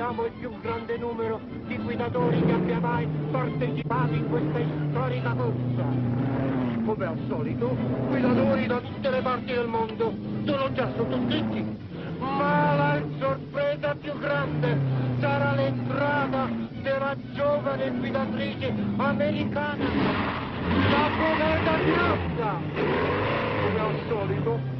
Siamo il più grande numero di guidatori che abbia mai partecipato in questa storica corsa. Come al solito, guidatori da tutte le parti del mondo sono già sottoscritti. Ma la sorpresa più grande sarà l'entrata della giovane guidatrice americana, la cometa bianca. Come al solito.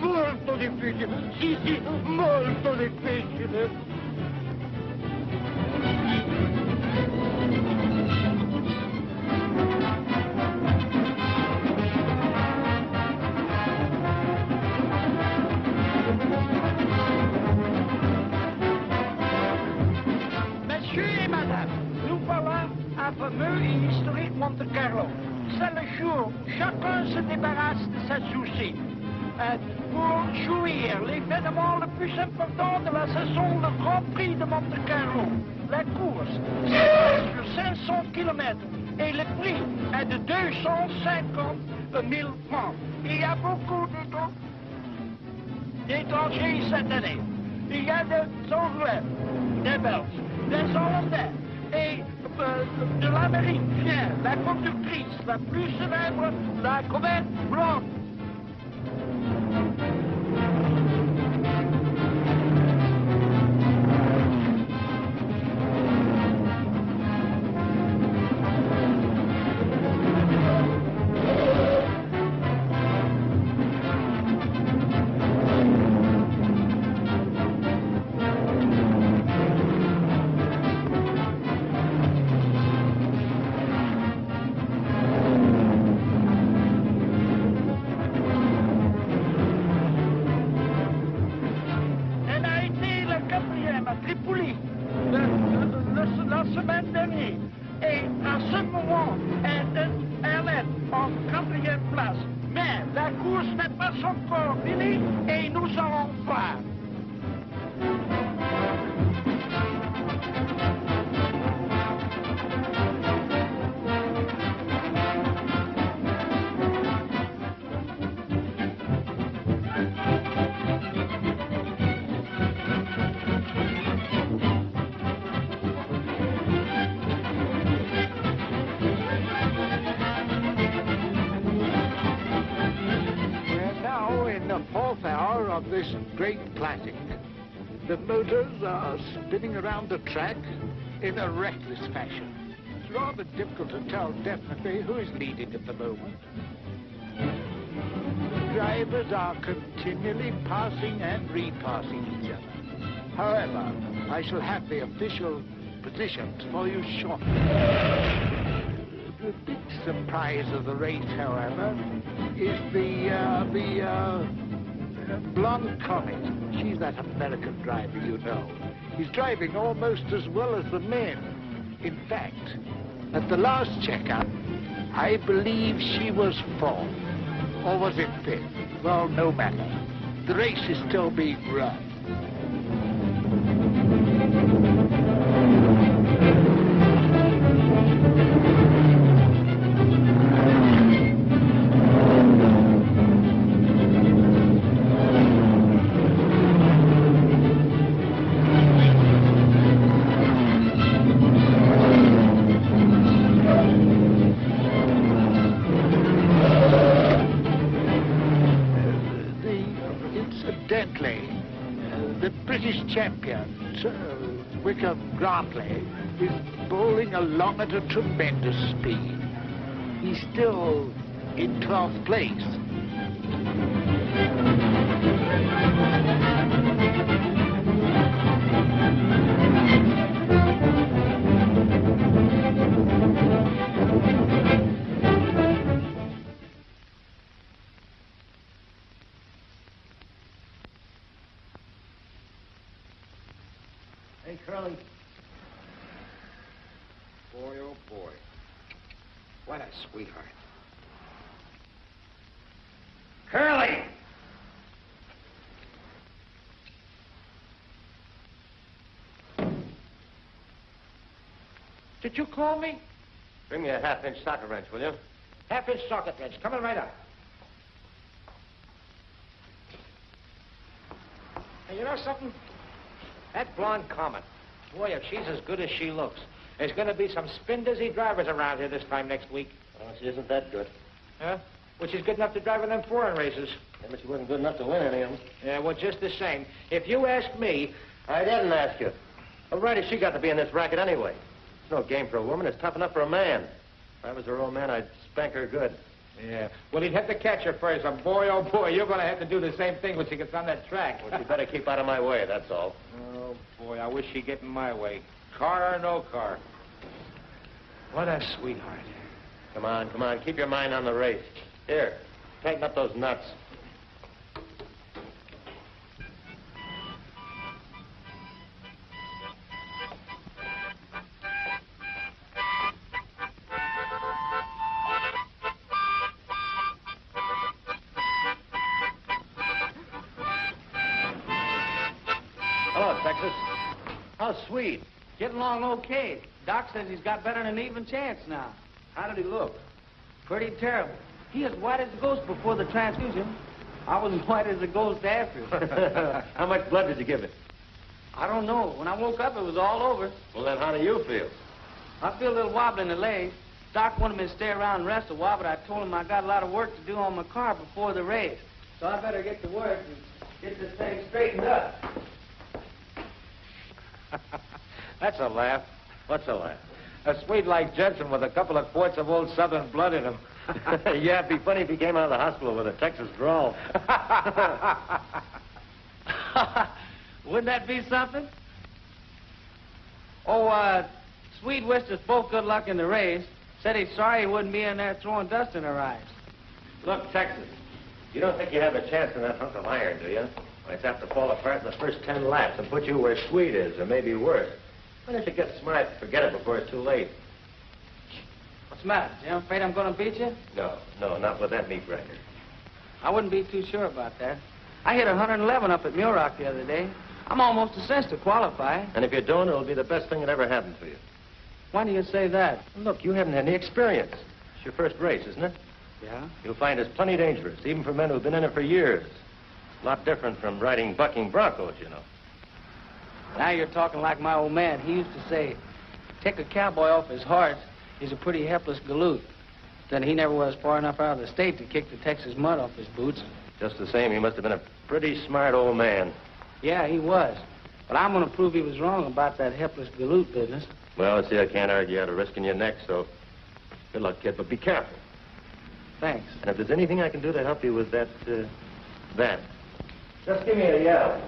Molto difficile, sì, molto difficile. Monsieur et madame, nous voilà à fameux et historique Monte Carlo. C'est le jour où chacun se débarrasse de sa souci. Pour jouir l'événement le plus important de la saison, le Grand Prix de Monte Carlo. La course s'étend sur 500 km et le prix est de 250 000 francs. Il y a beaucoup d'étrangers cette année. Il y a des Anglais, des Belges, des Hollandais et de l'Amérique vient la conductrice la plus célèbre, la Comet blanche. La semaine dernière. Et à ce moment, elle est en 4e place. Mais la course n'est pas encore finie et nous allons voir. Of this great classic. The motors are spinning around the track in a reckless fashion. It's rather difficult to tell definitely who is leading at the moment. The drivers are continually passing and repassing each other. However, I shall have the official positions for you shortly. The big surprise of the race, however, is the blonde Comet. She's that American driver, you know. He's driving almost as well as the men. In fact, at the last checkup, I believe she was 4th. Or was it 5th? Well, no matter. The race is still being run. The British champion, Wickham Grantley, is bowling along at a tremendous speed. He's still in 12th place. Hey, Curly. Boy, oh boy. What a sweetheart. Curly! Did you call me? Bring me a half-inch socket wrench, will you? Half-inch socket wrench. Coming right up. Hey, you know something? That blonde Comet, boy, if she's as good as she looks, there's going to be some spin-dizzy drivers around here this time next week. Well, she isn't that good. Huh? Well, she's good enough to drive in them foreign races. Yeah, but she wasn't good enough to win any of them. Yeah, well, just the same. If you ask me... I didn't ask you. What right has she got to be in this racket anyway? It's no game for a woman. It's tough enough for a man. If I was her old man, I'd spank her good. Yeah. Well, he'd have to catch her first. And boy, oh, boy, you're going to have to do the same thing when she gets on that track. Well, she better keep out of my way, that's all. Oh, boy, I wish she'd get in my way. Car or no car. What a sweetheart. Come on, come on. Keep your mind on the race. Here, tighten up those nuts. Hello, Texas. How's Swede? Getting along okay. Doc says he's got better than an even chance now. How did he look? Pretty terrible. He as white as a ghost before the transfusion. I was white as a ghost after. How much blood did you give it? I don't know. When I woke up, it was all over. Well, then how do you feel? I feel a little wobbly in the legs. Doc wanted me to stay around and rest a while, but I told him I got a lot of work to do on my car before the race. So I better get to work and get this thing straightened up. That's a laugh. What's a laugh? A Swede like Jensen with a couple of quarts of old Southern blood in him. Yeah, it'd be funny if he came out of the hospital with a Texas drawl. Wouldn't that be something? Oh, Swede wished us both good luck in the race. Said he's sorry he wouldn't be in there throwing dust in our eyes. Look, Texas, you don't think you have a chance in that hunk of iron, do you? Well, it's apt to fall apart in the first 10 laps and put you where Swede is, or maybe worse. Why don't you get smart and forget it before it's too late? What's the matter, Jim? Afraid I'm going to beat you? No, not with that meat record. I wouldn't be too sure about that. I hit 111 up at Muroc the other day. I'm almost a cinch to qualify. And if you don't, it'll be the best thing that ever happened to you. Why do you say that? Look, you haven't had any experience. It's your first race, isn't it? Yeah? You'll find it's plenty dangerous, even for men who've been in it for years. A lot different from riding bucking broncos, you know. Now you're talking like my old man. He used to say, take a cowboy off his horse, he's a pretty helpless galoot. Then he never was far enough out of the state to kick the Texas mud off his boots. Just the same, he must have been a pretty smart old man. Yeah, he was. But I'm going to prove he was wrong about that helpless galoot business. Well, see, I can't argue out of risking your neck, so good luck, kid, but be careful. Thanks. And if there's anything I can do to help you with that, just give me a yell.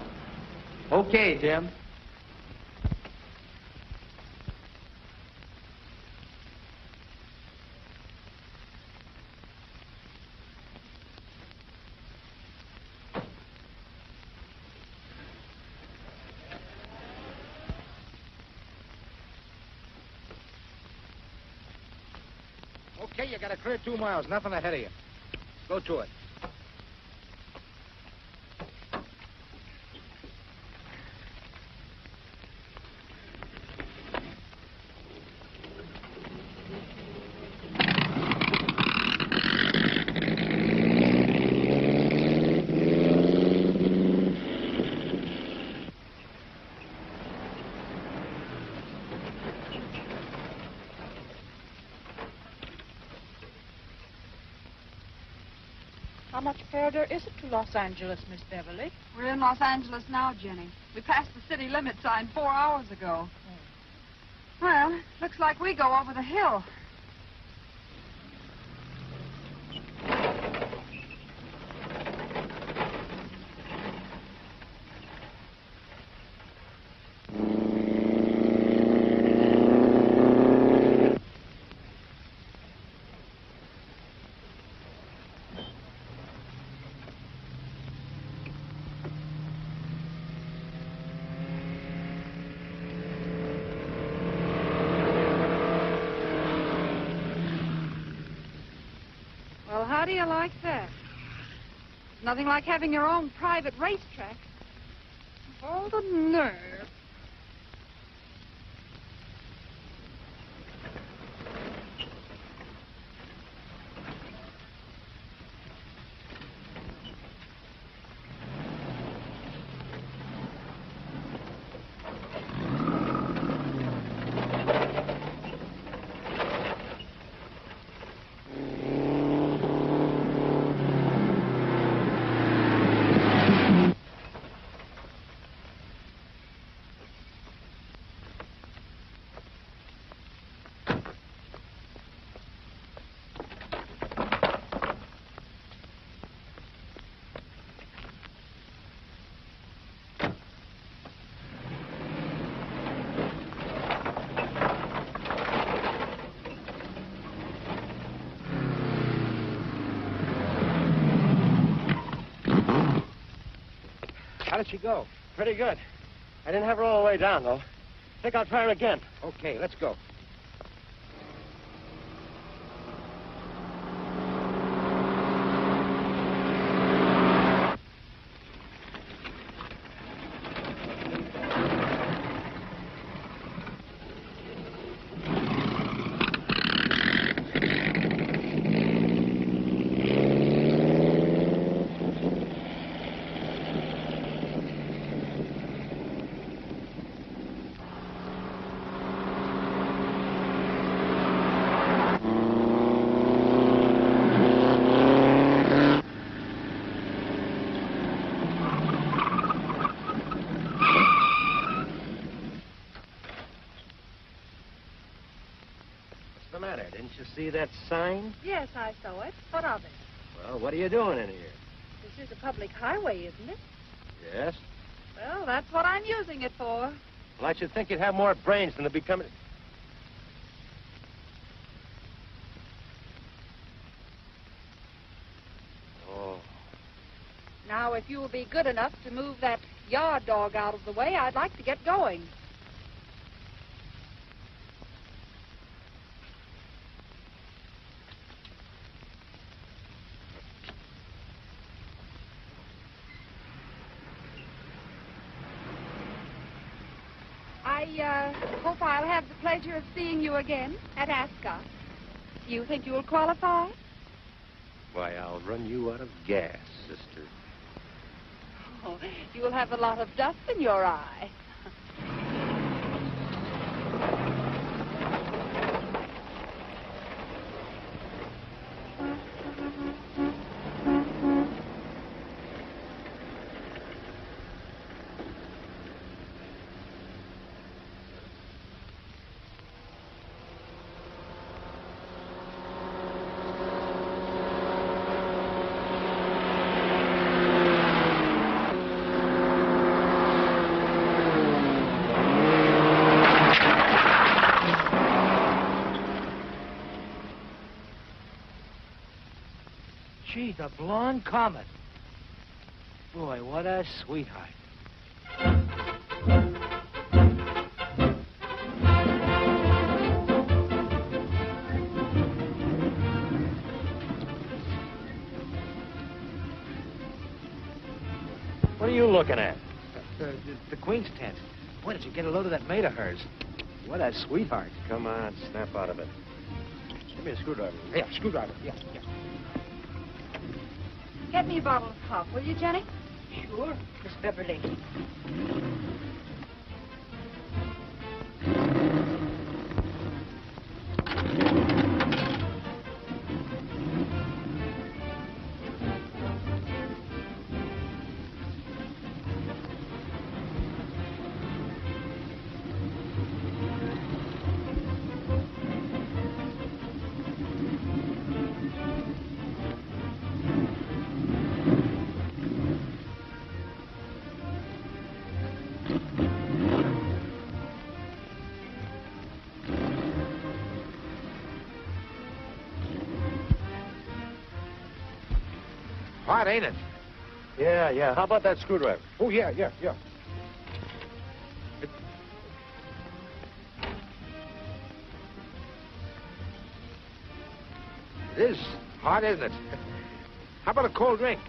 Okay, Jim. Okay, you got a clear 2 miles, nothing ahead of you. Go to it. How much further is it to Los Angeles, Miss Beverly? We're in Los Angeles now, Jenny. We passed the city limit sign 4 hours ago. Well, looks like we go over the hill. How do you like that? Nothing like having your own private racetrack. All the nerve. did she go? Pretty good. I didn't have her all the way down, though. Think I'll try her again. Okay, let's go. Didn't you see that sign? Yes, I saw it. What of it? Well, what are you doing in here? This is a public highway, isn't it? Yes. Well, that's what I'm using it for. Well, I should think you'd have more brains than to be coming... Oh. Now, if you will be good enough to move that yard dog out of the way, I'd like to get going. I hope I'll have the pleasure of seeing you again at Ascot. Do you think you'll qualify? Why, I'll run you out of gas, sister. Oh, you'll have a lot of dust in your eye. Gee, the blonde Comet. Boy, what a sweetheart. What are you looking at? The Queen's tent. Boy, did you get a load of that maid of hers? What a sweetheart. Come on, snap out of it. Give me a screwdriver. Yeah, screwdriver. Yeah. Get me a bottle of pop, will you, Jenny? Sure, Miss Beverly. Hot, ain't it? Yeah. How about that screwdriver? Oh, yeah. It is hot, isn't it? How about a cold drink?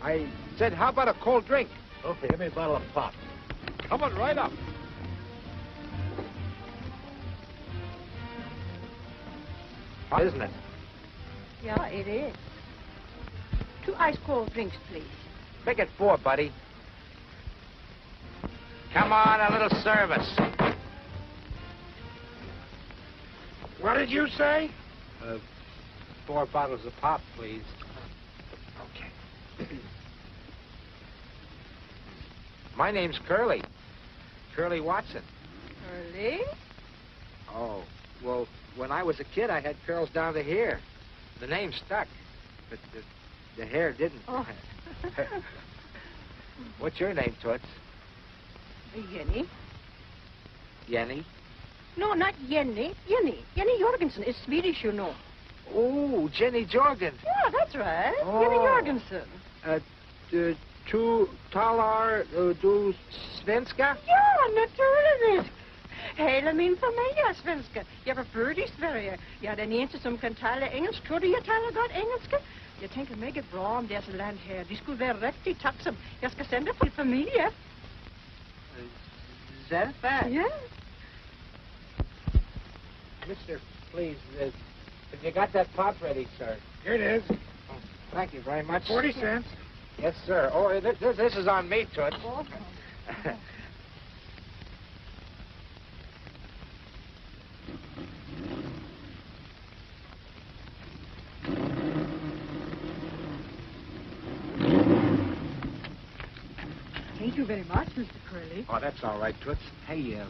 I said, how about a cold drink? Okay, give me a bottle of pop. Coming right up. Hot, isn't it? Yeah, it is. 2 ice cold drinks, please. Make it 4, buddy. Come on, a little service. What did you say? 4 bottles of pop, please. Okay. My name's Curly. Curly Watson. Curly? Oh, well, when I was a kid, I had curls down to here. The name stuck, but the hair didn't. Oh. What's your name, Toots? Jenny? Yenny? No, not Jenny. Jenny. Jenny Jorgensen is Swedish, you know. Oh, Jenny Jorgen. Yeah, that's right. Oh. Jenny Jorgensen. Tu talar du svenska? Ja, natuurlijk. Hele min familie er svenska. Jeg var født i Sverige. Jeg er den eneste, som kan tale engelsk. Tror du, jeg taler godt engelsk? Jeg tænker meget bra om deres land her. De skulle være rigtig takksom. Jeg skal sende for familie. Is that fact? Ja. Mister, please, have you got that pop ready, sir? Here it is. Oh, thank you very much. 40 cents. Yes, sir. Oh, this is on me, Toots. Thank you very much, Mr. Curley. Oh, that's all right, Toots. Hey,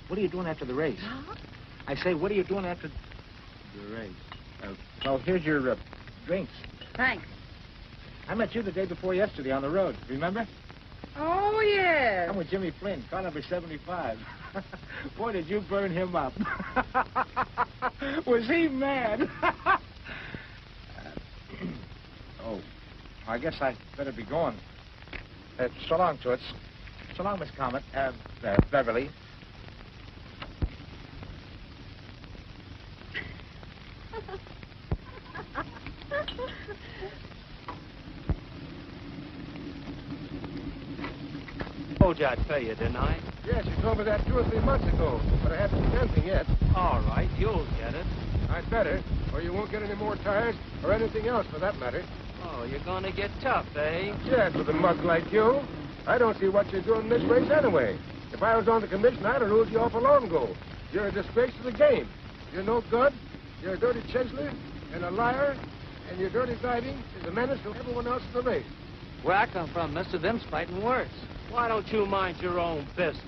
what are you doing after the race? Huh? I say, what are you doing after the race? Well, here's your drinks. Thanks. I met you the day before yesterday on the road. Remember? Oh, yes. I'm with Jimmy Flynn, car number 75. Boy, did you burn him up. Was he mad? Oh, I guess I better be going. So long, Toots. So long, Miss Comet. Beverly. Told you I'd tell you, didn't I? Yes, you told me that 2 or 3 months ago, but I haven't seen anything yet. All right, you'll get it. I'd better, or you won't get any more tires, or anything else for that matter. Oh, you're gonna get tough, eh? Yes, with a mug like you. I don't see what you're doing in this race anyway. If I was on the commission, I'd have ruled you off a long ago. You're a disgrace to the game. You're no good. You're a dirty chiseler and a liar, and your dirty driving is a menace to everyone else in the race. Where I come from, mister, them's fighting worse. Why don't you mind your own business?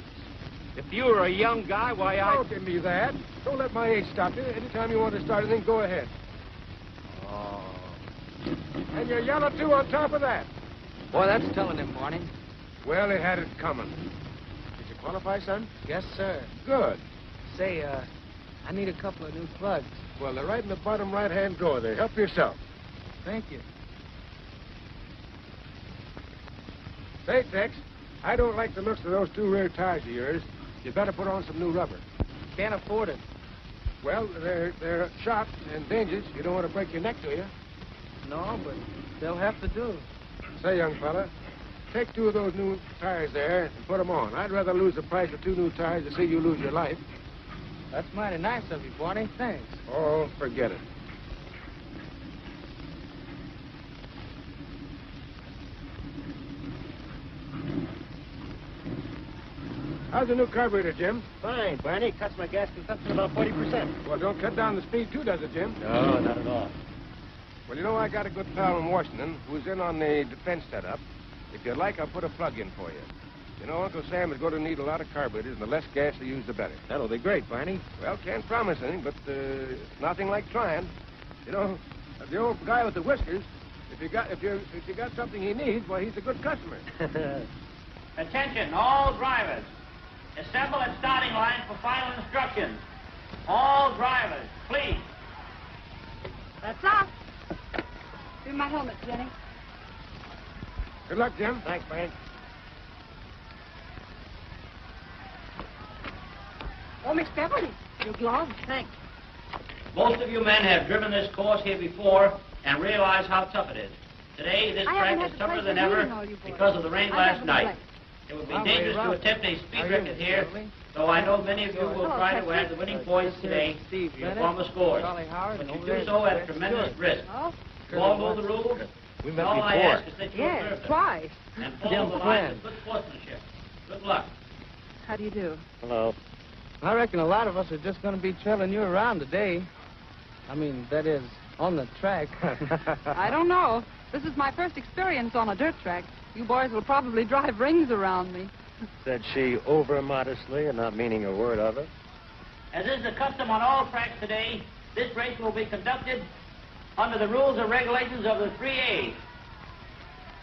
If you were a young guy, why, Don't give me that. Don't let my age stop you. Anytime you want to start anything, go ahead. Oh. And you're yellow, too, on top of that. Boy, that's telling him, Barney. Well, he had it coming. Did you qualify, son? Yes, sir. Good. Say, I need a couple of new plugs. Well, they're right in the bottom right-hand drawer there. Help yourself. Thank you. Say, Tex, I don't like the looks of those 2 rear tires of yours. You better put on some new rubber. Can't afford it. Well, they're shot and dangerous. You don't want to break your neck, do you? No, but they'll have to do. Say, young fella, take 2 of those new tires there and put them on. I'd rather lose the price of 2 new tires than see you lose your life. That's mighty nice of you, Barney. Thanks. Oh, forget it. How's the new carburetor, Jim? Fine, Barney. Cuts my gas consumption about 40%. Well, don't cut down the speed, too, does it, Jim? No, not at all. Well, you know, I got a good pal in Washington who's in on the defense setup. If you'd like, I'll put a plug in for you. You know, Uncle Sam is going to need a lot of carburetors, and the less gas you use, the better. That'll be great, Barney. Well, can't promise anything, but nothing like trying. You know, the old guy with the whiskers, if you got something he needs, well, he's a good customer. Attention, all drivers. Assemble at starting line for final instructions. All drivers, please. That's off. Give me my helmet, Jenny. Good luck, Jim. Thanks, Barney. Oh, Miss Beverly, your gloves. Thanks. Most of you men have driven this course here before and realize how tough it is. Today, this track is tougher than ever because of the rain last night. It would be dangerous to attempt a speed record here, though I know many of you will try to add the winning points today to your former scores. But you do so at tremendous risk. You all know the rules. We met all I before. ask is that you observe them Twice. and follow the lines of good sportsmanship. Good luck. How do you do? Hello. I reckon a lot of us are just going to be trailing you around today. I mean, that is, on the track. I don't know. This is my first experience on a dirt track. You boys will probably drive rings around me. Said she over-modestly and not meaning a word of it. As is the custom on all tracks today, this race will be conducted under the rules and regulations of the 3A's.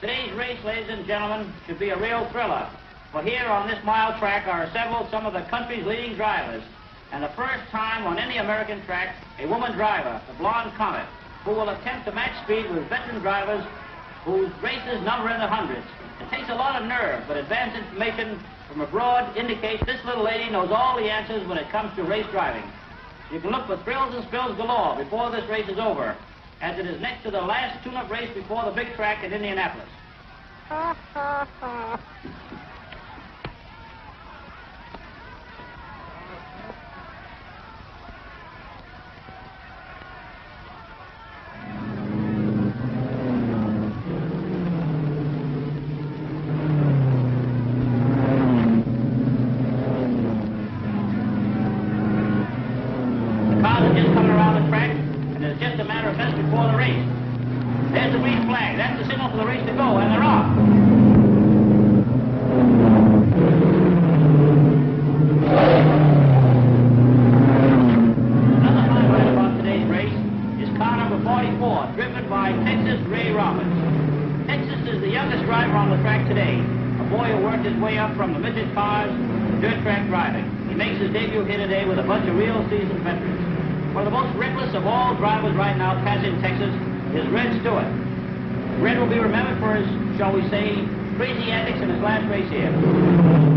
Today's race, ladies and gentlemen, should be a real thriller. For here on this mile track are assembled some of the country's leading drivers. And the first time on any American track, a woman driver, the blonde Comet, who will attempt to match speed with veteran drivers whose races number in the hundreds. It takes a lot of nerve, but advanced information from abroad indicates this little lady knows all the answers when it comes to race driving. You can look for thrills and spills galore before this race is over, as it is next to the last tune-up race before the big track in Indianapolis. Shall we say, crazy antics in his last race here.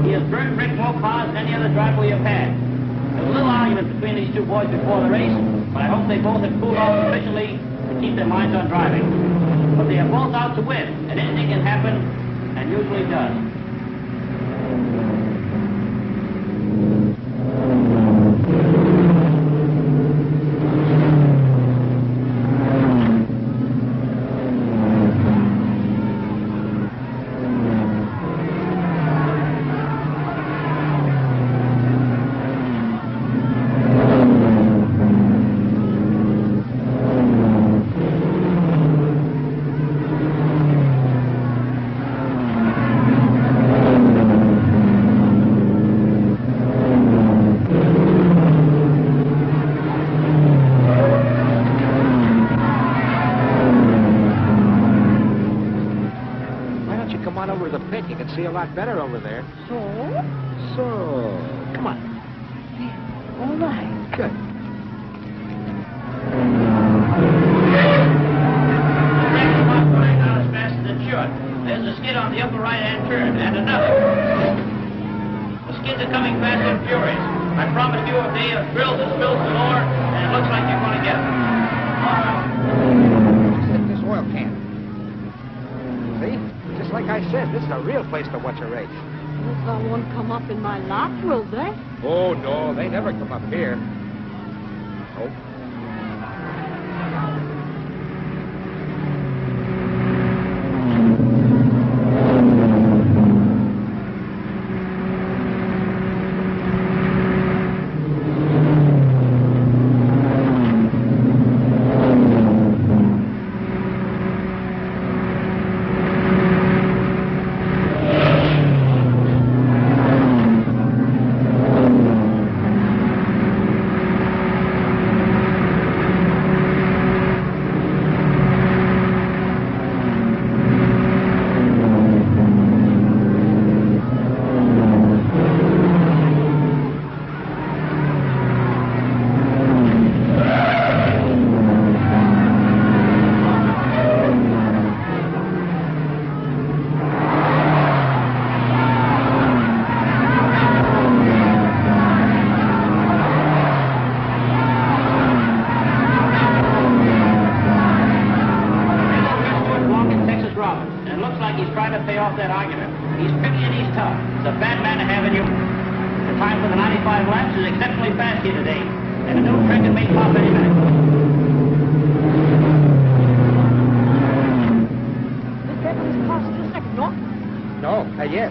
He has burnt brick more cars than any other driver we have had. There was a little argument between these two boys before the race, but I hope they both have cooled off sufficiently to keep their minds on driving. But they are both out to win, and anything can happen, and usually does. See a lot better over there. So? Come on. Yeah, all right. Good. Not going out as fast as it should. There's a skid on the upper right-hand turn, and another. The skids are coming fast and furious. I promised you a day of drills and spills galore, and it looks like you're going to get them. Just hit this oil can. See? Just like I said, this is a real place to watch a race. They won't come up in my lot, will they? Oh, no, they never come up here. Nope.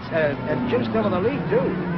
And Jim's still in the lead, too.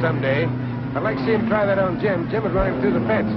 someday. I'd like to see him try that on Jim. Jim would run him through the fence.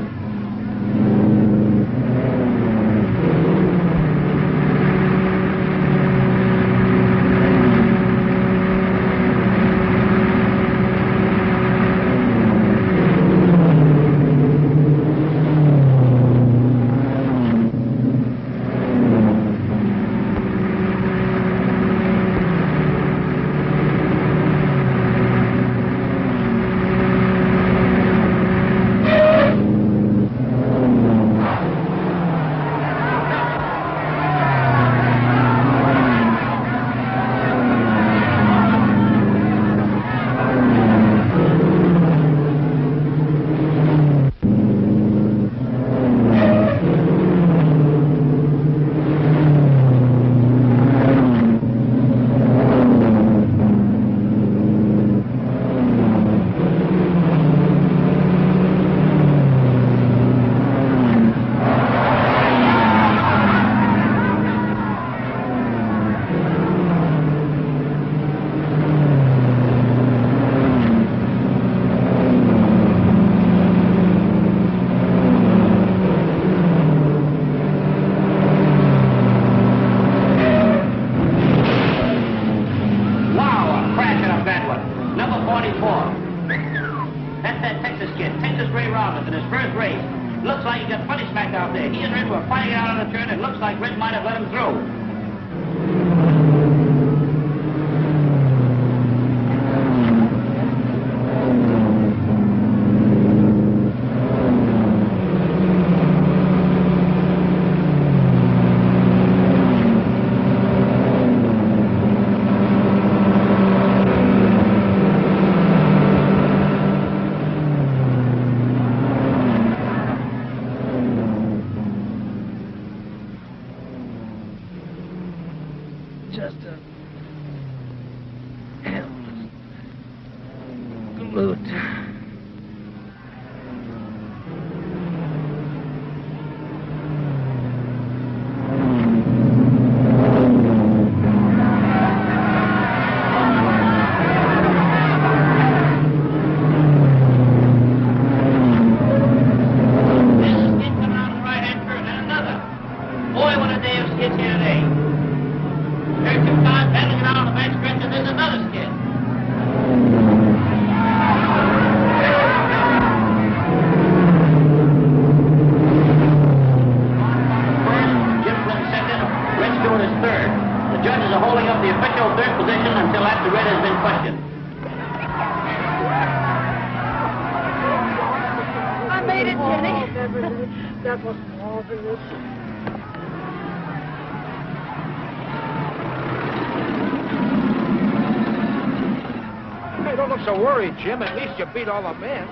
Jim, at least you beat all the men.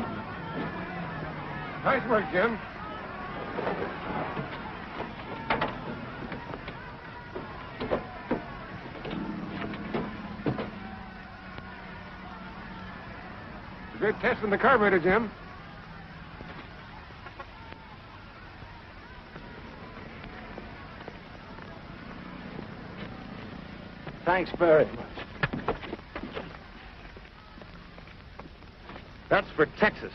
Nice work, Jim. Good test in the carburetor, Jim. Thanks very much. That's for Texas.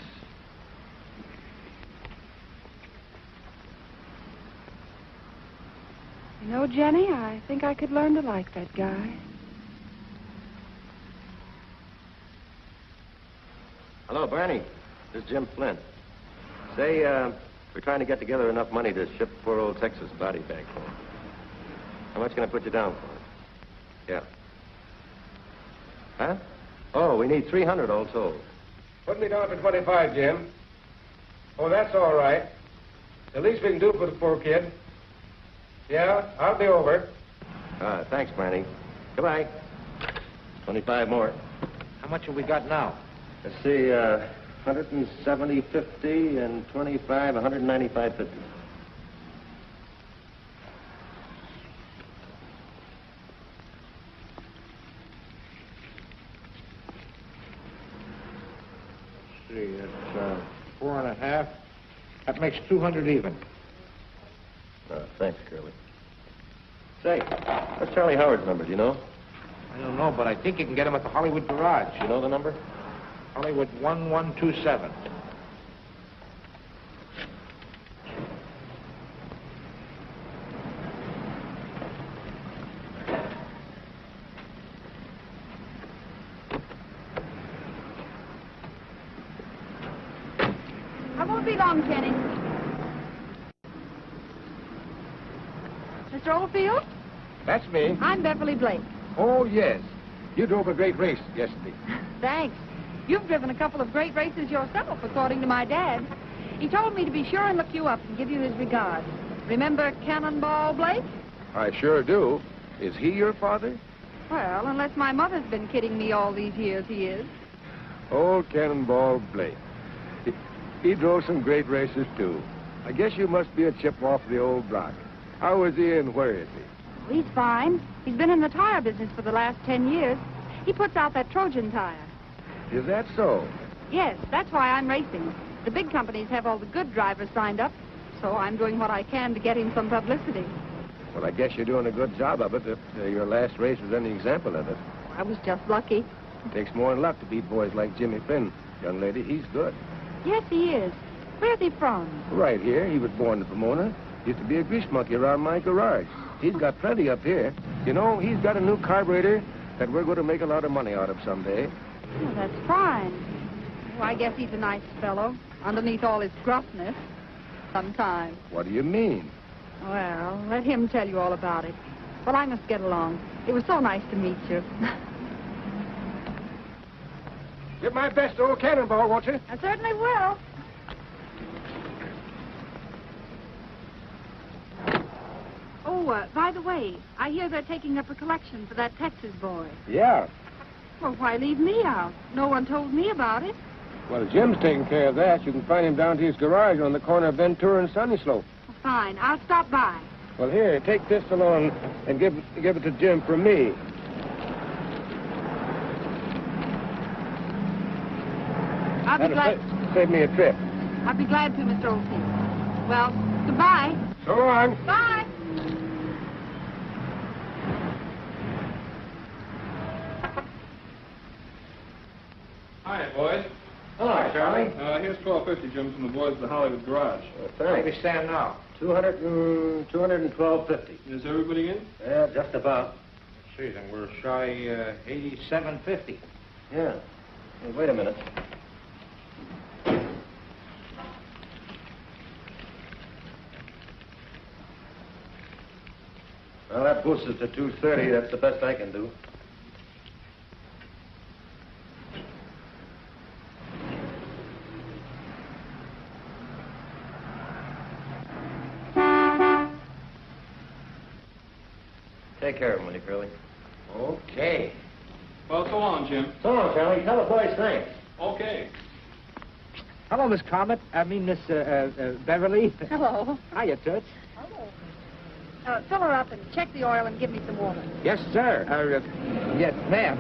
You know, Jenny, I think I could learn to like that guy. Hello, Barney. This is Jim Flynn. Say, we're trying to get together enough money to ship poor old Texas body back home. How much can I put you down for? Yeah. Huh? Oh, we need 300 all told. Put me down for 25, Jim. Oh, that's all right. The least we can do for the poor kid. Yeah, I'll be over. Thanks, Barney. Goodbye. 25 more. How much have we got now? Let's see, 170.50 and 25, 195.50. It's 4.5. That makes 200 even. Thanks, Curly. Say, what's Charlie Howard's number, do you know? I don't know, but I think you can get him at the Hollywood Garage. You know the number? Hollywood 1127. I won't be long, Kenny. Mr. Oldfield? That's me. I'm Beverly Blake. Oh, yes. You drove a great race yesterday. Thanks. You've driven a couple of great races yourself, according to my dad. He told me to be sure and look you up and give you his regards. Remember Cannonball Blake? I sure do. Is he your father? Well, unless my mother's been kidding me all these years, he is. Old Cannonball Blake. He drove some great races, too. I guess you must be a chip off the old block. How is he and where is he? He's fine. He's been in the tire business for the last 10 years. He puts out that Trojan tire. Is that so? Yes, that's why I'm racing. The big companies have all the good drivers signed up, so I'm doing what I can to get him some publicity. Well, I guess you're doing a good job of it if your last race was any example of it. I was just lucky. It takes more than luck to beat boys like Jimmy Finn. Young lady, he's good. Yes, he is. Where's he from? Right here. He was born in Pomona. Used to be a grease monkey around my garage. He's got plenty up here. You know, he's got a new carburetor that we're going to make a lot of money out of someday. Oh, that's fine. Well, I guess he's a nice fellow, underneath all his gruffness. Sometimes. What do you mean? Well, let him tell you all about it. But I must get along. It was so nice to meet you. Give my best to old Cannonball, won't you? I certainly will. Oh, by the way, I hear they're taking up a collection for that Texas boy. Yeah. Well, why leave me out? No one told me about it. Well, Jim's taking care of that. You can find him down to his garage on the corner of Ventura and Sunny Slope. Well, fine. I'll stop by. Well, here, take this along and give it to Jim from me. I'll be glad. Save me a trip. I'll be glad to, Mr. Oldfield. Well, goodbye. So long. Bye. Hi, boys. Hello, Charlie. Here's $12.50, Jim, from the boys at the Hollywood garage. Where do we stand now? 212.50. Is everybody in? Yeah, just about. Let's see, then we're shy $87.50. Yeah. Hey, wait a minute. Well, that boosts us to 230. That's the best I can do. Take care of him, will you, Curly? Okay. Well, so long, Jim. So long, Charlie. Tell the boys thanks. Okay. Hello, Miss Comet. Miss Beverly. Hello. Hiya, Toots. Hello. Fill her up and check the oil and give me some water. Yes, sir. Yes, ma'am.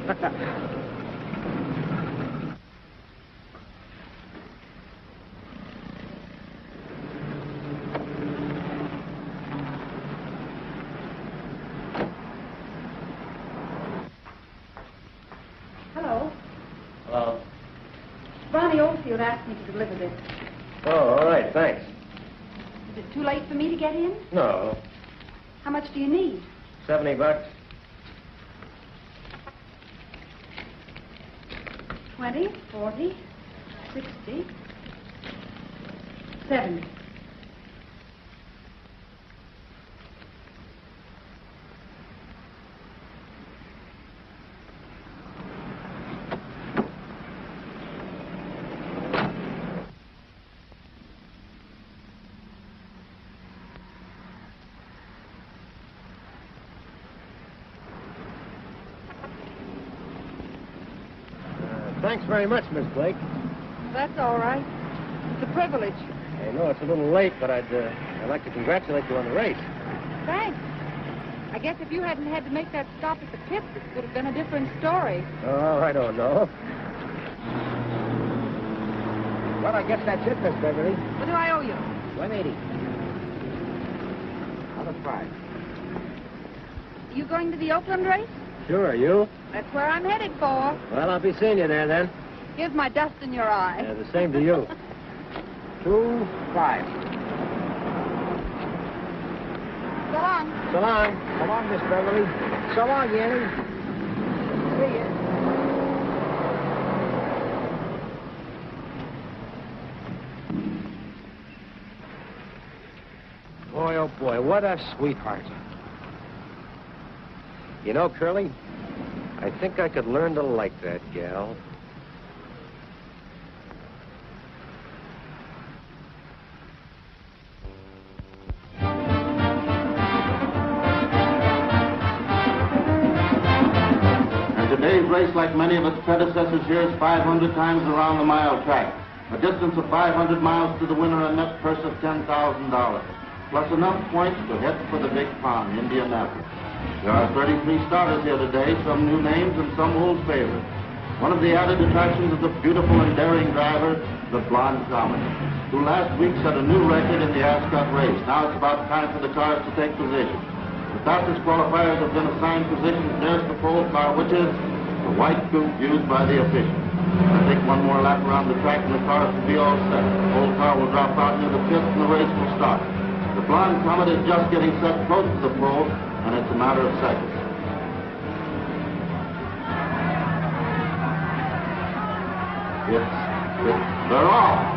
Hello. Hello. Barney Oldfield asked me to deliver this. Oh, all right. Thanks. Is it too late for me to get in? No. How much do you need? $70. 20, 40, 60, 70. Thanks very much, Miss Blake. That's all right. It's a privilege. I know it's a little late, but I'd like to congratulate you on the race. Thanks. I guess if you hadn't had to make that stop at the pits, it would have been a different story. Oh, I don't know. Well, I guess that's it, Miss Beverly. What do I owe you? $180. Out of 5. You going to the Oakland race? Sure, you? That's where I'm headed for. Well, I'll be seeing you there, then. Here's my dust in your eye. Yeah, the same to you. 2-5. So long. So long. So long, Miss Beverly. So long, Yanny. See ya. Boy, oh boy, what a sweetheart. You know, Curly, I think I could learn to like that gal. And today's race, like many of its predecessors here, is 500 times around the mile track. A distance of 500 miles to the winner, a net purse of $10,000. Plus enough points to head for the big pond, Indianapolis. There are 33 starters here today, some new names and some old favorites. One of the added attractions is the beautiful and daring driver, the blonde Comet, who last week set a new record in the Ascot race. Now it's about time for the cars to take position. The fastest qualifiers have been assigned positions nearest the pole car, which is the white coupe used by the officials. I think one more lap around the track and the cars will be all set. The pole car will drop out near the pits and the race will start. The blonde Comet is just getting set close to the pole, and it's a matter of seconds. They're off.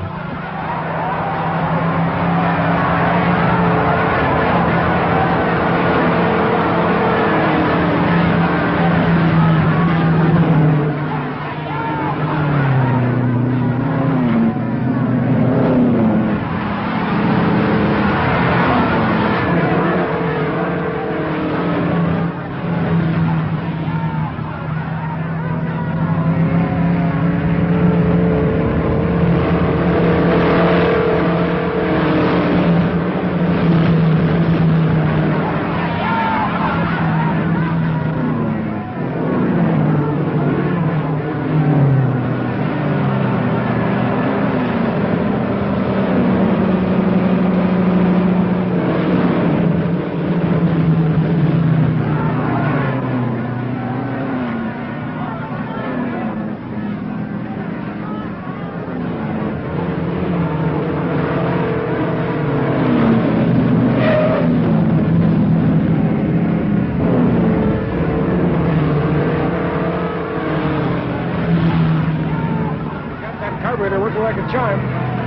Like a charm.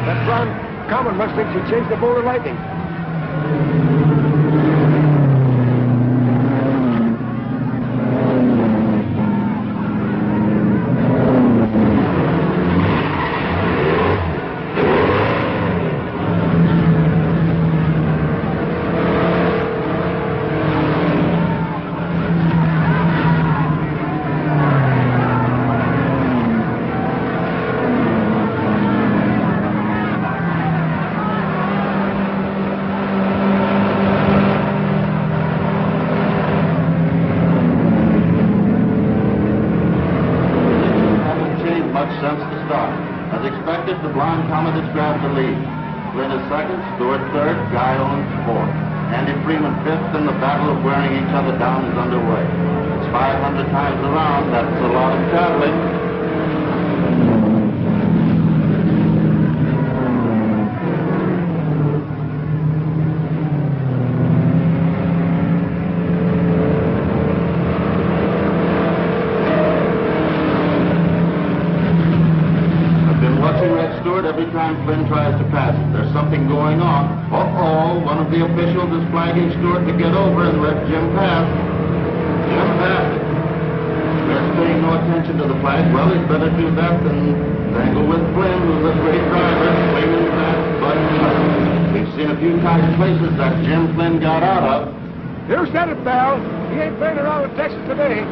That blonde Comet must think she changed the bolt of lightning. Since the start. As expected, the blonde Comet has grabbed the lead. Flynn is second, Stewart third, Guy Owens fourth. Andy Freeman fifth, and the battle of wearing each other down is underway. It's 500 times around. That's a lot of traveling. Every time Flynn tries to pass it, there's something going on. Uh-oh, one of the officials is flagging Stewart to get over and let Jim pass. Jim passed it. They're paying no attention to the flag. Well, he's better do that than tangle with Flynn, who's a great driver, swinging that button. We've seen a few tight places that Jim Flynn got out of. You said it, pal. He ain't playing around with Texas today.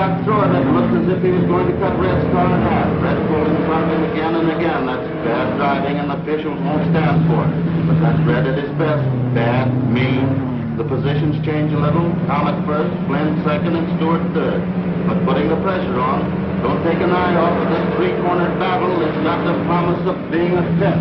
got through it, it looked as if he was going to cut Red's car in half. Red pulled in front of him again and again. That's bad driving, and the officials won't stand for it. But that's Red at his best. Bad, mean. The positions change a little. Comet first, Flynn second, and Stewart third. But putting the pressure on, don't take an eye off of this three-cornered battle. It's got the promise of being a test.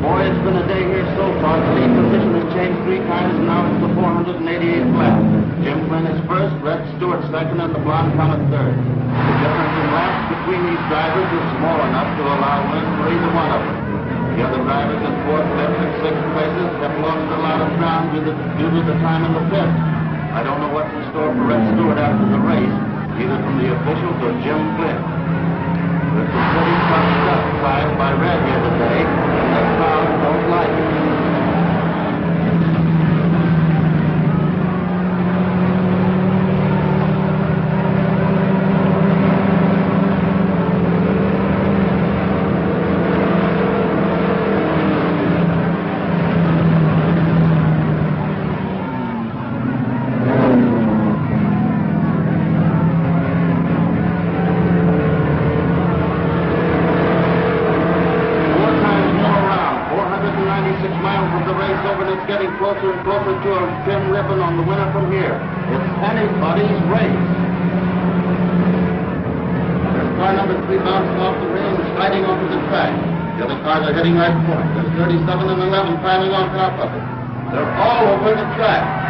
Boy, it's been a day here so far. The lead position has changed 3 times, and now it's the 488th lap. Jim Flynn is first, Red Stewart second, and the Blonde Comet third. The difference in laps between these drivers is small enough to allow wins for either one of them. The other drivers in 4th, 5th, and 6th places have lost a lot of ground due to the time in the pit. I don't know what's in store for Red Stewart after the race, either from the officials or Jim Flynn. There's some pretty tough stuff tried by Red here today, and the crowd don't like it. Closer and closer to a trim ribbon on the winner from here. It's anybody's race. There's car number 3 bouncing off the rail and sliding onto the track. The other cars are heading right for it. There's 37 and 11 climbing on top of it. They're all over the track.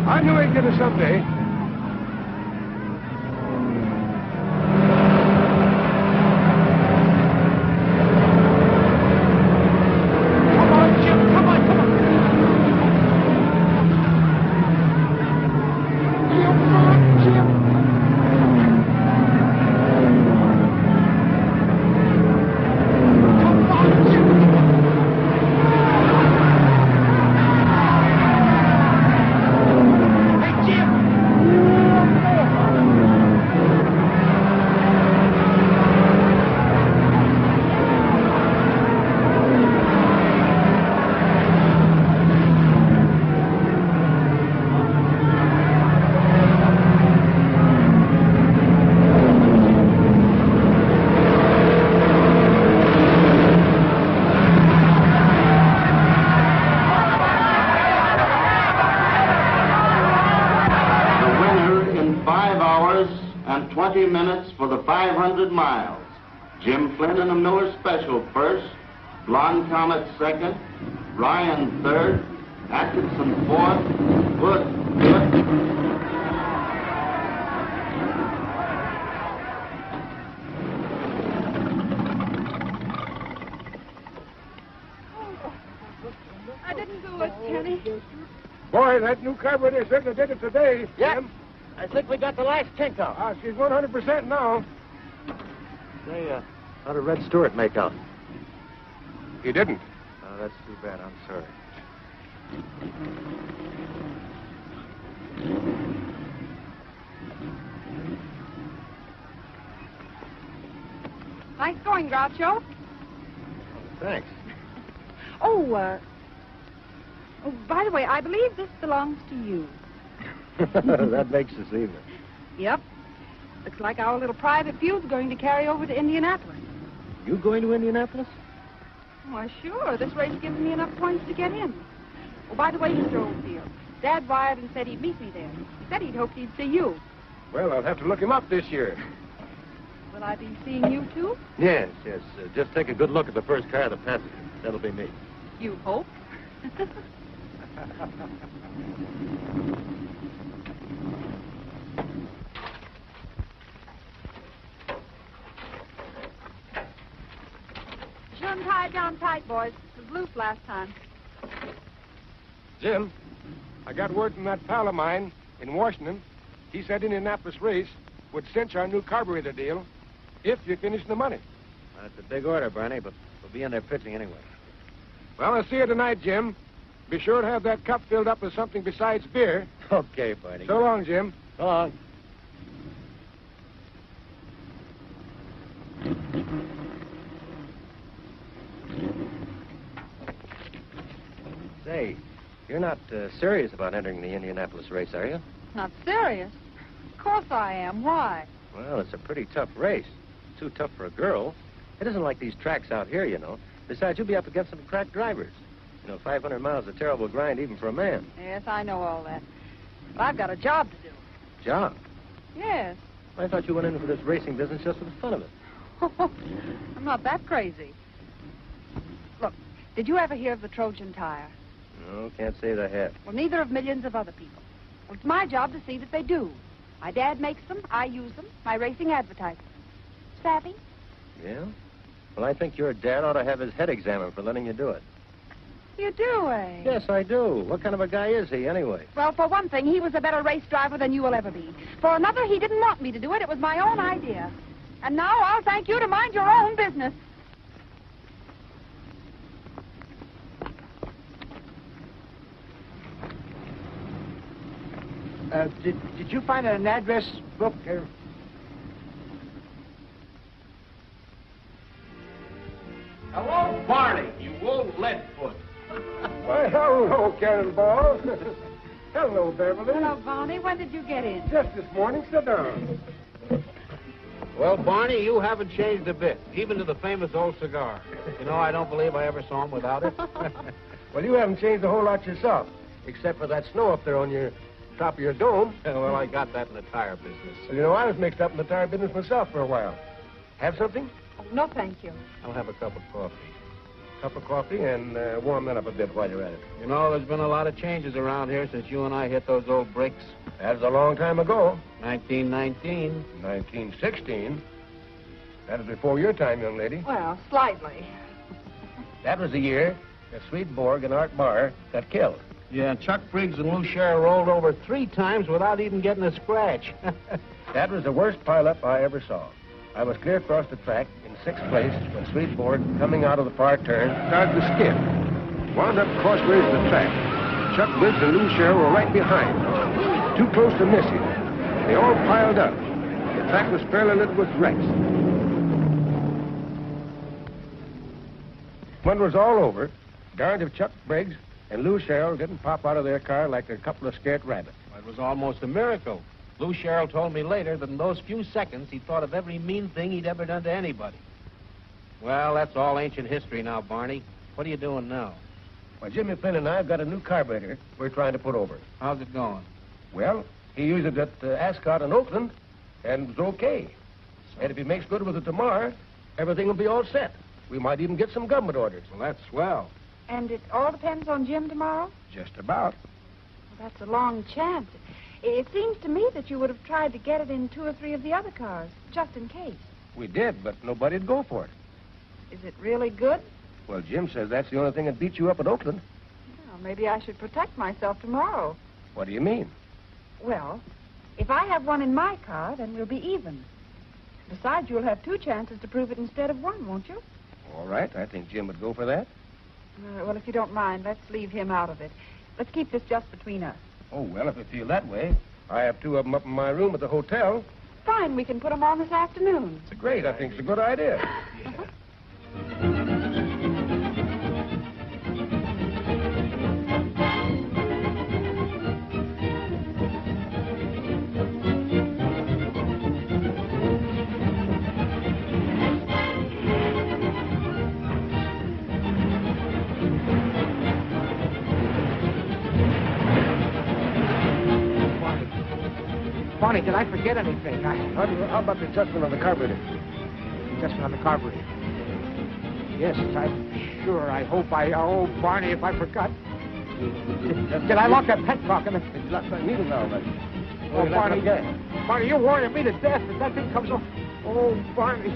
I knew he'd get it someday. Come on, Jim. Come on, come on. Jim. and 20 minutes for the 500 miles. Jim Flynn in the Miller Special first, Blonde Comet second, Ryan third, Atkinson fourth, Wood. I didn't do it, Kenny. Boy, that new carburetor certainly did it today. Yeah. Jim. I think we got the last kink out. Ah, she's 100% now. Say, how did Red Stewart make out? He didn't. Oh, that's too bad. I'm sorry. Nice going, Groucho. Thanks. Oh, by the way, I believe this belongs to you. That makes us even. Yep. Looks like our little private feud's going to carry over to Indianapolis. You going to Indianapolis? Why, sure. This race gives me enough points to get in. Oh, by the way, Mr. Oldfield, Dad wired and said he'd meet me there. He said he'd hoped he'd see you. Well, I'll have to look him up this year. Will I be seeing you, too? Yes. Just take a good look at the first car that passes you. That'll be me. You hope? Shouldn't tie it down tight, boys. It was loose last time. Jim, I got word from that pal of mine in Washington. He said Indianapolis race would cinch our new carburetor deal if you finish the money. That's a big order, Barney, but we'll be in there pitching anyway. Well, I'll see you tonight, Jim. Be sure to have that cup filled up with something besides beer. Okay, Barney. So long, Jim. So long. Say, you're not serious about entering the Indianapolis race, are you? Not serious? Of course I am. Why? Well, it's a pretty tough race. Too tough for a girl. It isn't like these tracks out here, you know. Besides, you'll be up against some crack drivers. You know, 500 miles is a terrible grind even for a man. Yes, I know all that. But I've got a job to do. Job? Yes. I thought you went into this racing business just for the fun of it. I'm not that crazy. Look, did you ever hear of the Trojan tire? No, can't say that I have. Well, neither have millions of other people. Well, it's my job to see that they do. My dad makes them, I use them, my racing advertising. Savvy? Yeah? Well, I think your dad ought to have his head examined for letting you do it. You do, eh? Yes, I do. What kind of a guy is he, anyway? Well, for one thing, he was a better race driver than you will ever be. For another, he didn't want me to do it. It was my own idea. And now I'll thank you to mind your own business. Did you find an address book? Hello, Barney, you old leadfoot. Why, hello, Cannonball. Hello, Beverly. Hello, Barney. When did you get in? Just this morning. Sit down. Well, Barney, you haven't changed a bit, even to the famous old cigar. You know, I don't believe I ever saw him without it. Well, you haven't changed a whole lot yourself, except for that snow up there on your top of your dome. Well, I got that in the tire business. Well, you know, I was mixed up in the tire business myself for a while. Have something? Oh, no, thank you. I'll have a cup of coffee. Cup of coffee and warm that up a bit while you're at it. You know, there's been a lot of changes around here since you and I hit those old bricks. That was a long time ago. 1919. 1916. That was before your time, young lady. Well, slightly. That was the year that Swedenborg and Art Barr got killed. Yeah, Chuck Briggs and Lou Sherrill rolled over 3 times without even getting a scratch. That was the worst pileup I ever saw. I was clear across the track in 6th place when Swedenborg, coming out of the far turn, started to skid. Wound up crossways of the track. Chuck Briggs and Lou Sherrill were right behind. Too close to miss him. They all piled up. The track was fairly littered with wrecks. When it was all over, darned if Chuck Briggs and Lou Sherrill didn't pop out of their car like a couple of scared rabbits. It was almost a miracle. Lou Sherrill told me later that in those few seconds he thought of every mean thing he'd ever done to anybody. Well, that's all ancient history now, Barney. What are you doing now? Well, Jimmy Flynn and I have got a new carburetor we're trying to put over. How's it going? Well, he used it at Ascot in Oakland, and it was okay. And if he makes good with it tomorrow, everything will be all set. We might even get some government orders. Well, that's swell. And it all depends on Jim tomorrow? Just about. Well, that's a long chance. It seems to me that you would have tried to get it in 2 or 3 of the other cars, just in case. We did, but nobody'd go for it. Is it really good? Well, Jim says that's the only thing that beats you up at Oakland. Well, maybe I should protect myself tomorrow. What do you mean? Well, if I have one in my car, then we'll be even. Besides, you'll have 2 chances to prove it instead of 1, won't you? All right, I think Jim would go for that. Well, if you don't mind, let's leave him out of it. Let's keep this just between us. Oh, well, if you feel that way. I have 2 of them up in my room at the hotel. Fine, we can put them on this afternoon. Great, I think it's a good idea. Yeah. Barney, did I forget anything? How about the adjustment on the carburetor? Adjustment on the carburetor. Yes, I'm sure. I hope I... Oh, Barney, if I forgot. Did I lock that petcock in the... It's locked by needle valve, right? Oh, Barney, Barney, you're worrying me to death if that thing comes off. Oh, Barney.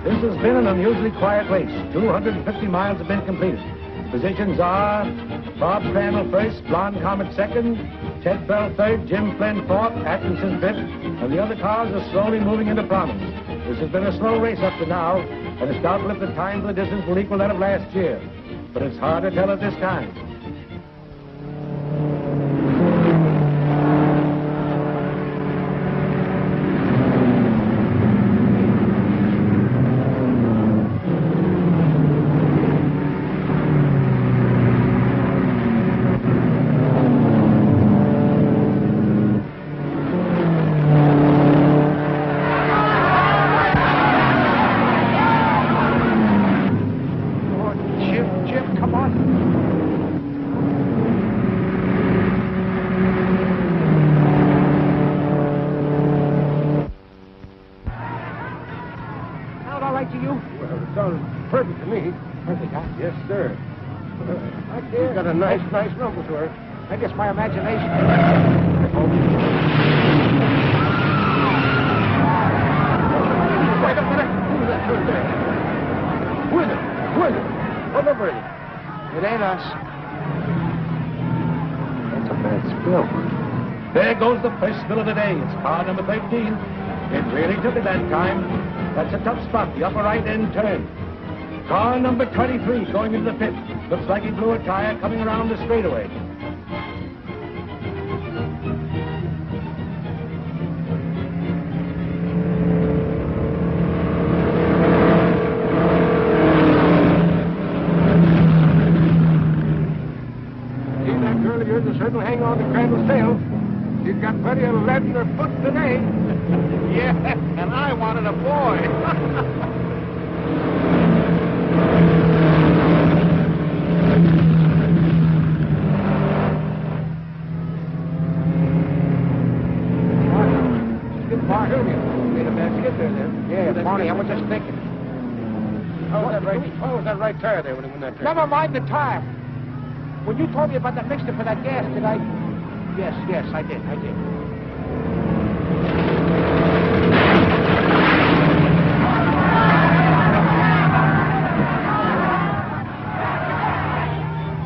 This has been an unusually quiet race. 250 miles have been completed. Positions are Bob Crandall first, Blonde Comet second, Ted Bell third, Jim Flynn fourth, Atkinson fifth, and the other cars are slowly moving into prominence. This has been a slow race up to now, and it's doubtful if the time for the distance will equal that of last year. But it's hard to tell at this time. Perfect to me. Perfect, huh? Yes, sir. You've got a nice rumble to her. I guess my imagination... Wait a minute. Who's that turn there? Who is it? Who is it? What number is it? It ain't us. That's a bad spill. There goes the first spill of the day. It's car number 13. It really took it that time. That's a tough spot, the upper right-end turn. Car number 23 going into the pit. Looks like he blew a tire coming around the straightaway. See, that girl of yours will certainly hang on to Crandall's tail. She's got plenty of lead in her foot today. Yeah, and I wanted a boy. Yeah, Barney, I was just thinking. How was that right tire there when it went that turn? Never mind the tire. When you told me about the mixture for that gas, did I? Yes, I did.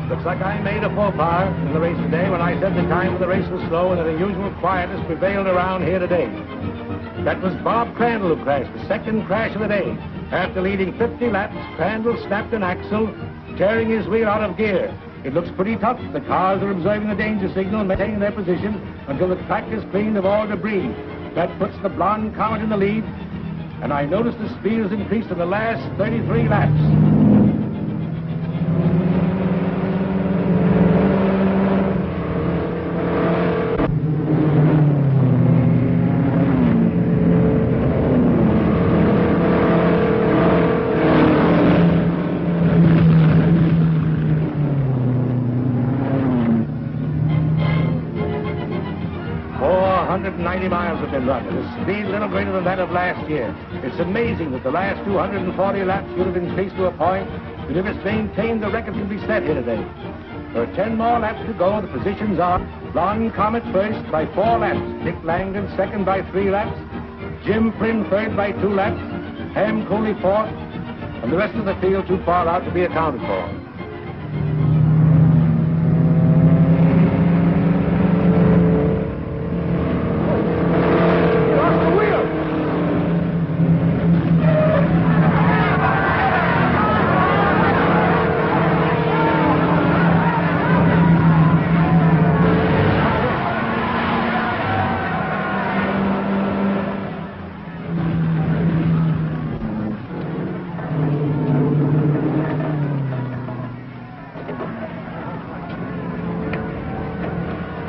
Looks like I made a faux pas in the race today when I said the time of the race was slow and an unusual quietness prevailed around here today. That was Bob Crandall who crashed, the second crash of the day. After leading 50 laps, Crandall snapped an axle, tearing his wheel out of gear. It looks pretty tough. The cars are observing the danger signal and maintaining their position until the track is cleaned of all debris. That puts the Blonde Comet in the lead, and I noticed the speed has increased in the last 33 laps. 490 miles have been run, at a speed a little greater than that of last year. It's amazing that the last 240 laps should have increased to a point that if it's maintained, the record can be set here today. There are 10 more laps to go. The positions are Blonde Comet first by 4 laps, Dick Langdon second by 3 laps, Jim Flynn third by 2 laps, Ham Cooley fourth, and the rest of the field too far out to be accounted for.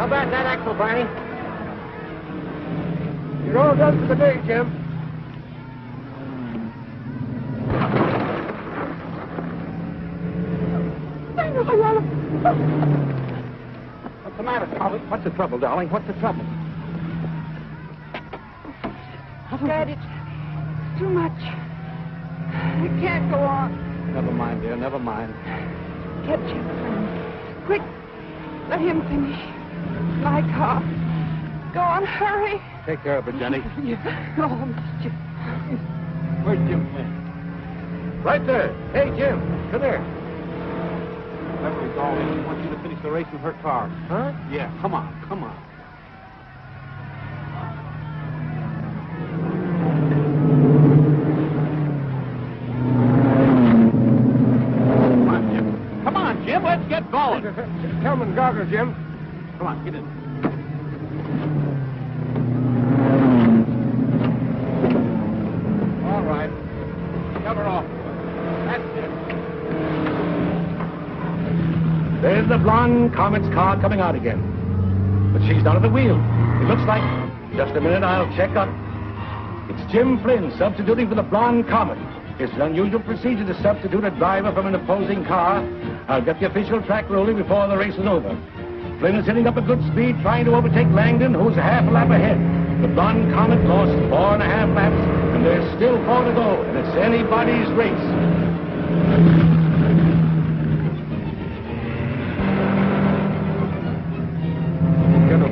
How about that axle, Barney? You're all done for the day, Jim. What's the matter, Polly? What's the trouble, darling? What's the trouble? Dad, it's too much. I can't go on. Never mind, dear, never mind. Get Jim, friend. Quick, let him finish. My car. Go on, hurry. Take care of it, Jenny. Oh, Mr. Where's Jim Flynn? Right there. Hey, Jim, come here. Beverly's all in. She wants you to finish the race in her car. Huh? Yeah, come on, come on. Come on, Jim. Come on, Jim, let's get going. Helmet goggles, Jim. Come on, get in. All right. Cover off. That's it. There's the blonde Comet's car coming out again. But she's not at the wheel. It looks like... Just a minute, I'll check up. It's Jim Flynn substituting for the blonde Comet. It's an unusual procedure to substitute a driver from an opposing car. I'll get the official track ruling before the race is over. Flynn is hitting up at good speed, trying to overtake Langdon, who's a half a lap ahead. The blonde Comet lost 4.5 laps, and there's still 4 to go, and it's anybody's race.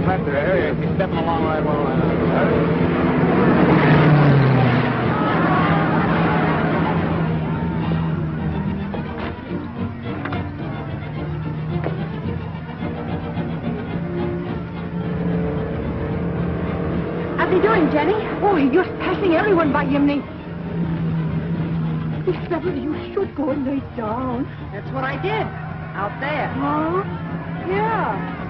Flat there. He's stepping along right well. How's he doing, Jenny? Oh, he's just passing everyone by him. Miss Beverly, you should go and lay down. That's what I did. Out there. Huh? Yeah.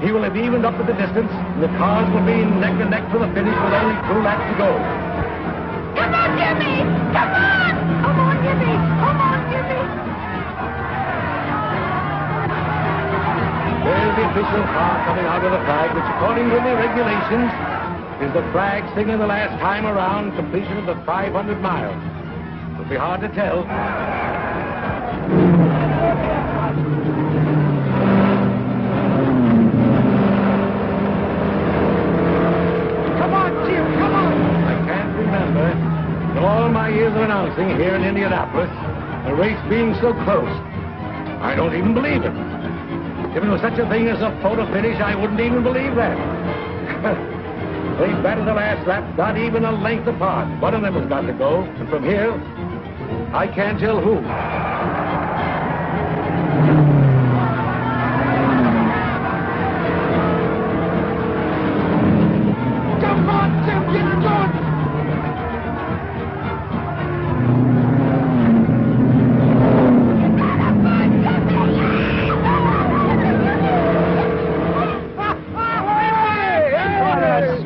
He will have evened up with the distance, and the cars will be neck and neck for the finish with only 2 laps to go. Come on, Jimmy! Come on! Come on, Jimmy! Come on, Jimmy! There's the official car coming out of the flag, which according to the regulations is the flag signaling the last time around completion of the 500 miles. It'll be hard to tell. All my years of announcing here in Indianapolis, a race being so close, I don't even believe it. If there was such a thing as a photo finish, I wouldn't even believe that. They batted the last lap, not even a length apart. One of them has got to go, and from here, I can't tell who. Come on, Tim, get going!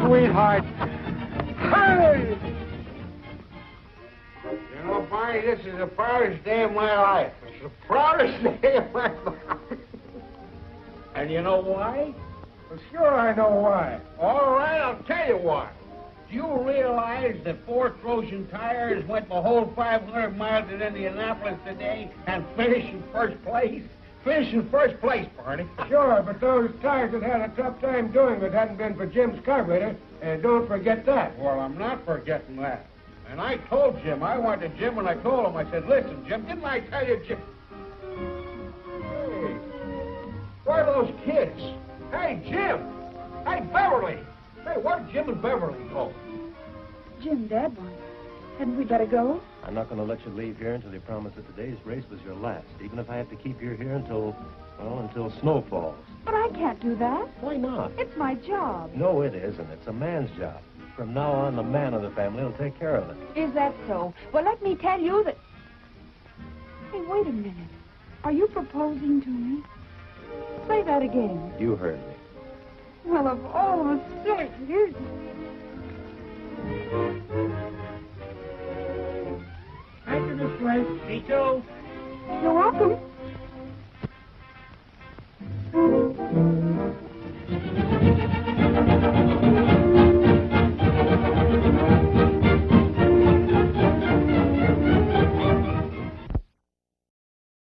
Sweetheart. Hey! You know, Barney, this is the proudest day of my life. It's the proudest day of my life. And you know why? Well, sure I know why. All right, I'll tell you why. Do you realize that 4 Trojan tires went the whole 500 miles in Indianapolis today and finished in first place? Finished in first place, Barney. Sure, but those tires that had a tough time doing it hadn't been for Jim's carburetor, and don't forget that. Well, I'm not forgetting that. And I told Jim, I went to Jim and I told him, I said, listen, Jim, didn't I tell you, Jim? Hey, where are those kids? Hey, Jim! Hey, Beverly! Hey, where'd Jim and Beverly go? Jim, Dad won. Hadn't we better go? I'm not going to let you leave here until you promise that today's race was your last, even if I have to keep you here until snow falls. But I can't do that. Why not? It's my job. No, it isn't. It's a man's job. From now on, the man of the family will take care of it. Is that so? Well, let me tell you that... Hey, wait a minute. Are you proposing to me? Say that again. You heard me. Well, of all the silly years... After this place, me too. You're welcome.